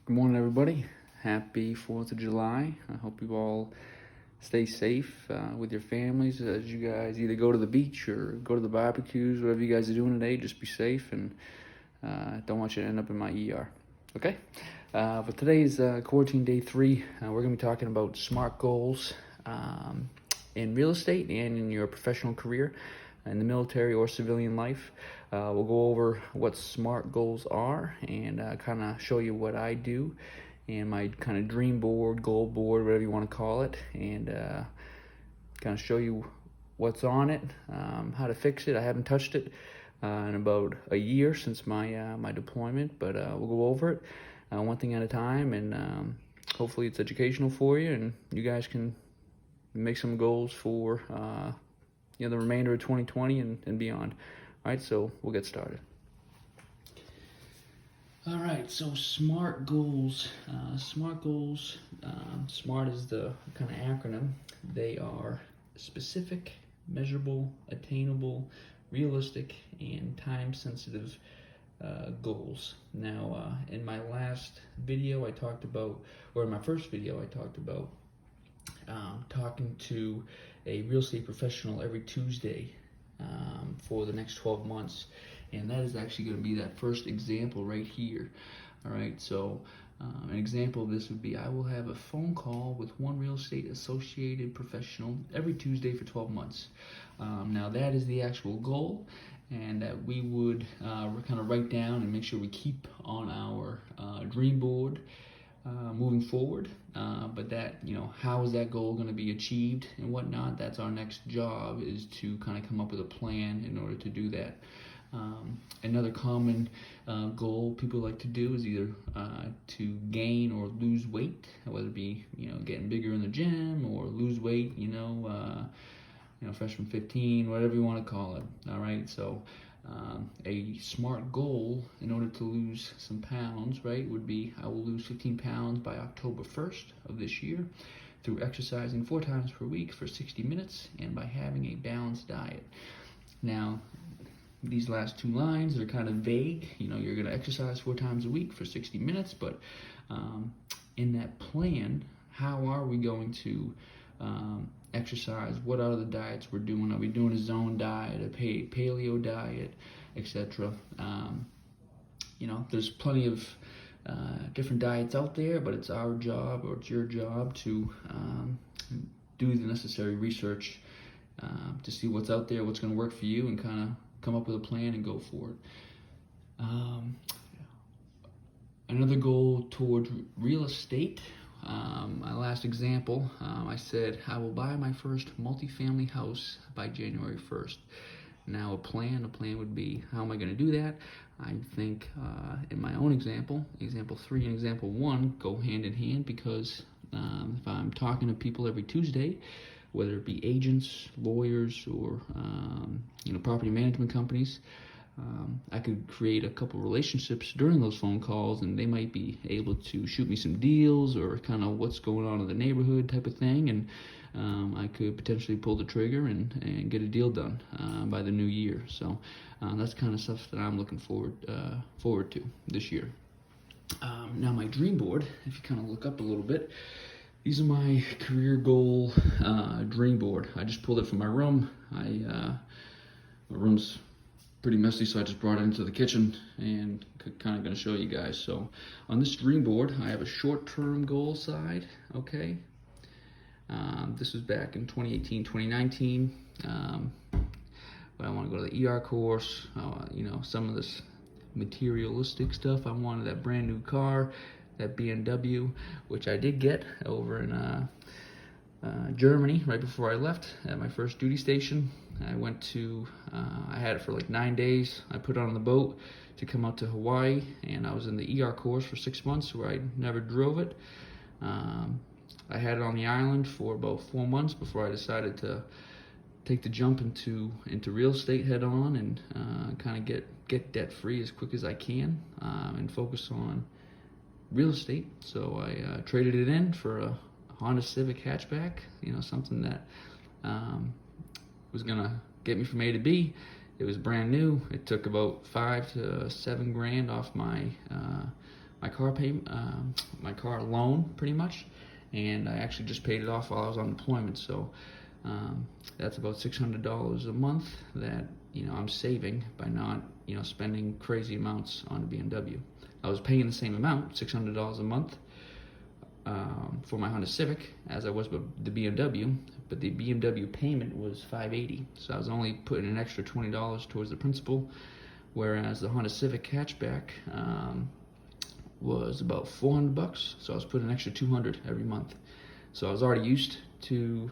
Good morning, everybody. Happy 4th of July. I hope you all stay safe with your families as you guys either go to the beach or go to the barbecues, whatever you guys are doing today. Just be safe and don't want you to end up in my ER. Okay? But today's quarantine day 3. We're going to be talking about SMART goals in real estate and in your professional career, in the military or civilian life. We'll go over what SMART goals are and kind of show you what I do and my kind of dream board, goal board, whatever you want to call it, and kind of show you what's on it, how to fix it. I haven't touched it in about a year since my deployment, but we'll go over it one thing at a time, and hopefully it's educational for you, and you guys can make some goals for the remainder of 2020 and beyond. All right, so we'll get started. All right, so SMART goals. SMART is the kind of acronym. They are specific, measurable, attainable, realistic, and time-sensitive goals. Now, in my last video, I talked about, or in my first video, I talked about talking to a real estate professional every Tuesday for the next 12 months. And that is actually going to be that first example right here. All right, so an example of this would be I will have a phone call with one real estate associated professional every Tuesday for 12 months. Now that is the actual goal, and that we would kind of write down and make sure we keep on our dream board moving forward. But that, how is that goal going to be achieved and whatnot? That's our next job, is to kind of come up with a plan in order to do that. Another common goal people like to do is either to gain or lose weight, whether it be getting bigger in the gym or lose weight, freshman 15, whatever you want to call it. All right, so a SMART goal in order to lose some pounds, right, would be I will lose 15 pounds by October 1st of this year through exercising 4 times per week for 60 minutes and by having a balanced diet. Now, these last 2 lines are kind of vague. You're going to exercise 4 times a week for 60 minutes, but in that plan, how are we going to exercise? What are the diets we're doing? Are we doing a zone diet, a paleo diet, etc.? There's plenty of different diets out there, but it's our job, or it's your job, to do the necessary research to see what's out there, what's going to work for you, and kind of come up with a plan and go for it. Another goal toward real estate. My last example, I said I will buy my first multifamily house by January 1st. Now a plan would be, how am I going to do that? I think in my own example 3 and example 1 go hand in hand, because if I'm talking to people every Tuesday, whether it be agents, lawyers, or property management companies, I could create a couple relationships during those phone calls, and they might be able to shoot me some deals or kind of what's going on in the neighborhood type of thing, and I could potentially pull the trigger and get a deal done by the new year. So that's kind of stuff that I'm looking forward to this year. Now my dream board, if you kind of look up a little bit, these are my career goal dream board. I just pulled it from my room. My room's pretty messy, so I just brought it into the kitchen and kind of going to show you guys. So on this dream board, I have a short-term goal side, okay? This was back in 2018, 2019. But I want to go to the ER course, some of this materialistic stuff. I wanted that brand new car, that BMW, which I did get over in Germany right before I left at my first duty station. I went to, I had it for like 9 days. I put it on the boat to come out to Hawaii, and I was in the ER course for 6 months where I never drove it. I had it on the island for about 4 months before I decided to take the jump into real estate head on and kind of get debt free as quick as I can and focus on real estate. So I traded it in for a Honda Civic hatchback, something that was gonna get me from A to B. It was brand new. It took about $5 to $7 grand off my my car loan pretty much, and I actually just paid it off while I was on deployment. So that's about $600 a month that I'm saving by not spending crazy amounts on a BMW. I was paying the same amount, $600 a month, for my Honda Civic as I was with the BMW, but the BMW payment was $580, so I was only putting an extra $20 towards the principal, whereas the Honda Civic hatchback was about $400, so I was putting an extra $200 every month. So I was already used to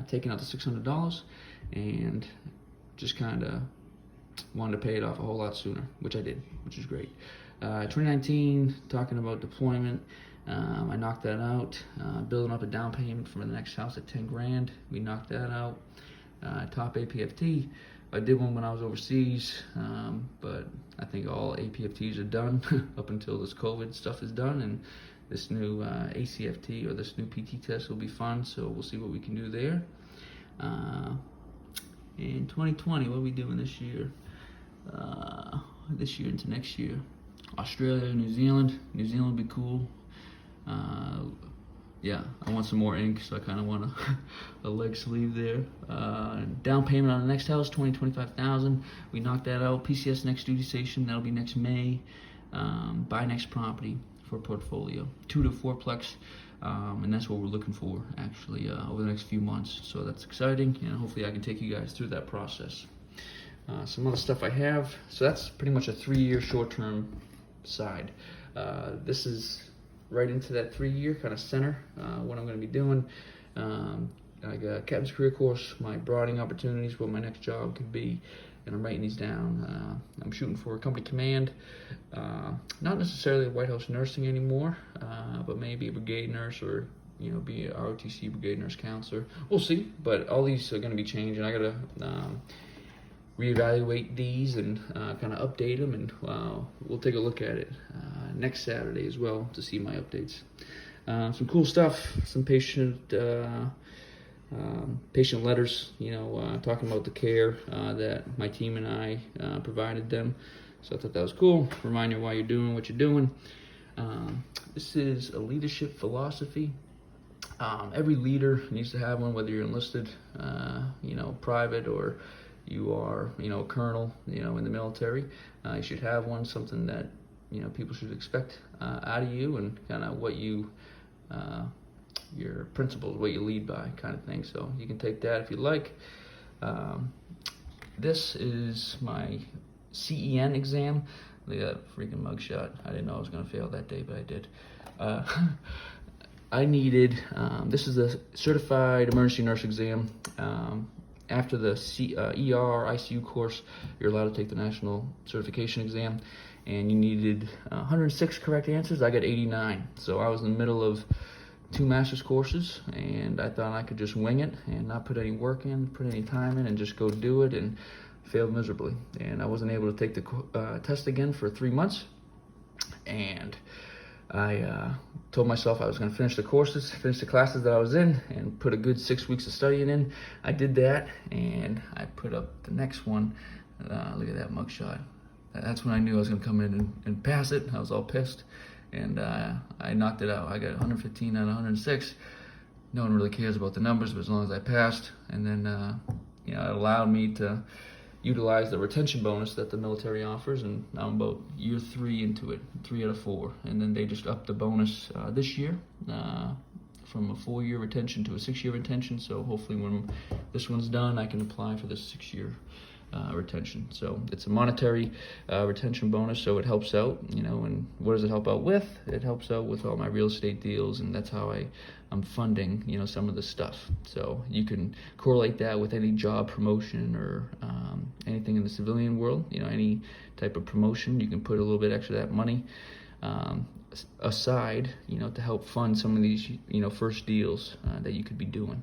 taking out the $600 and just kind of wanted to pay it off a whole lot sooner, which I did, which is great. 2019, talking about deployment, I knocked that out. Building up a down payment for the next house at 10 grand. We knocked that out. Top APFT. I did one when I was overseas, but I think all APFTs are done up until this COVID stuff is done, and this new ACFT or this new PT test will be fun, so we'll see what we can do there. In 2020, what are we doing this year? This year into next year. Australia, New Zealand. New Zealand would be cool. Yeah, I want some more ink, so I kind of want a leg sleeve there. Down payment on the next house, $25,000. We knocked that out. PCS next duty station, that'll be next May. Buy next property for portfolio, 2 to 4plex, and that's what we're looking for actually over the next few months. So that's exciting, and hopefully I can take you guys through that process. Some other stuff I have. So that's pretty much a 3-year short-term side. This is right into that 3-year kind of center, what I'm going to be doing. I got Captain's Career Course, my broadening opportunities, what my next job could be, and I'm writing these down. I'm shooting for a company command, not necessarily White House nursing anymore, but maybe a brigade nurse or be a ROTC brigade nurse counselor. We'll see, but all these are going to be changing. I got to reevaluate these and kind of update them, and we'll take a look at it next Saturday as well to see my updates. Some cool stuff, some patient letters, talking about the care that my team and I provided them. So I thought that was cool. Remind you why you're doing what you're doing. This is a leadership philosophy. Every leader needs to have one, whether you're enlisted, private, or you are, a colonel, in the military. You should have one, something that, people should expect out of you, and kind of what you, your principles, what you lead by, kind of thing. So you can take that if you like. This is my CEN exam. Look at that freaking mugshot. I didn't know I was going to fail that day, but I did. I needed, this is a certified emergency nurse exam. After the ER ICU course, you're allowed to take the national certification exam, and you needed 106 correct answers. I got 89, so I was in the middle of 2 master's courses, and I thought I could just wing it and not put any work in, put any time in, and just go do it, and failed miserably. And I wasn't able to take the test again for 3 months, and I told myself I was going to finish the courses, finish the classes that I was in, and put a good 6 weeks of studying in. I did that, and I put up the next one. Look at that mugshot. That's when I knew I was going to come in and pass it. I was all pissed, and I knocked it out. I got 115 out of 106. No one really cares about the numbers, but as long as I passed, and then it allowed me to utilize the retention bonus that the military offers, and now I'm about year 3 into it, 3 out of 4, and then they just upped the bonus this year from a 4-year retention to a 6-year retention. So hopefully when this one's done, I can apply for this 6-year retention. So it's a monetary retention bonus, so it helps out, and what does it help out with? It helps out with all my real estate deals, and that's how I'm funding, some of the stuff. So you can correlate that with any job promotion or anything in the civilian world, any type of promotion. You can put a little bit extra of that money aside, to help fund some of these, first deals that you could be doing.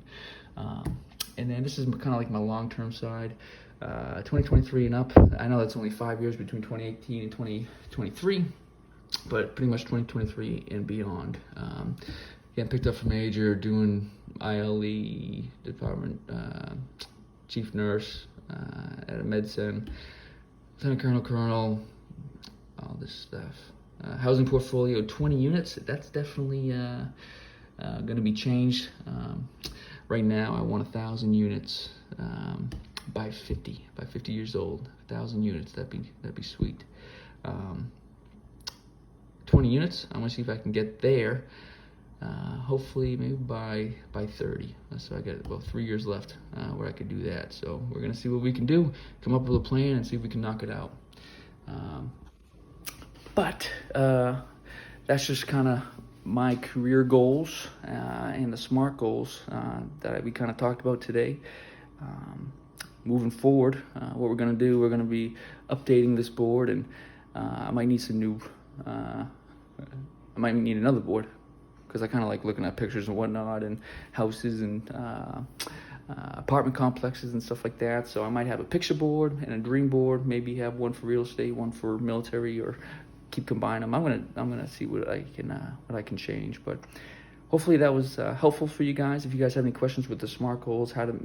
And then this is kind of like my long-term side. 2023 and up. I know that's only 5 years between 2018 and 2023, but pretty much 2023 and beyond. Getting picked up for major, doing ILE, department chief nurse at a med cen, lieutenant colonel, all this stuff. housing portfolio 20 units. That's definitely going to be changed. Right now, I want 1,000 units by 50 years old. 1,000 units. That'd be sweet. 20 units. I'm gonna see if I can get there. Hopefully, maybe by 30. So I got about 3 years left where I could do that. So we're gonna see what we can do. Come up with a plan and see if we can knock it out. But that's just kind of my career goals and the SMART goals that we kind of talked about today. Moving forward, what we're going to do, we're going to be updating this board, and I might need some new, I might need another board, because I kind of like looking at pictures and whatnot, and houses and apartment complexes and stuff like that. So I might have a picture board and a dream board, maybe have one for real estate, one for military, or keep combining them. I'm gonna see what I can change. But hopefully that was helpful for you guys. If you guys have any questions with the SMART goals, how to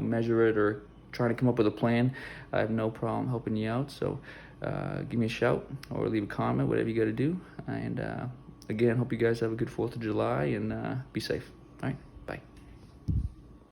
measure it, or trying to come up with a plan, I have no problem helping you out. So give me a shout or leave a comment, whatever you got to do. And again, hope you guys have a good 4th of July, and be safe. All right.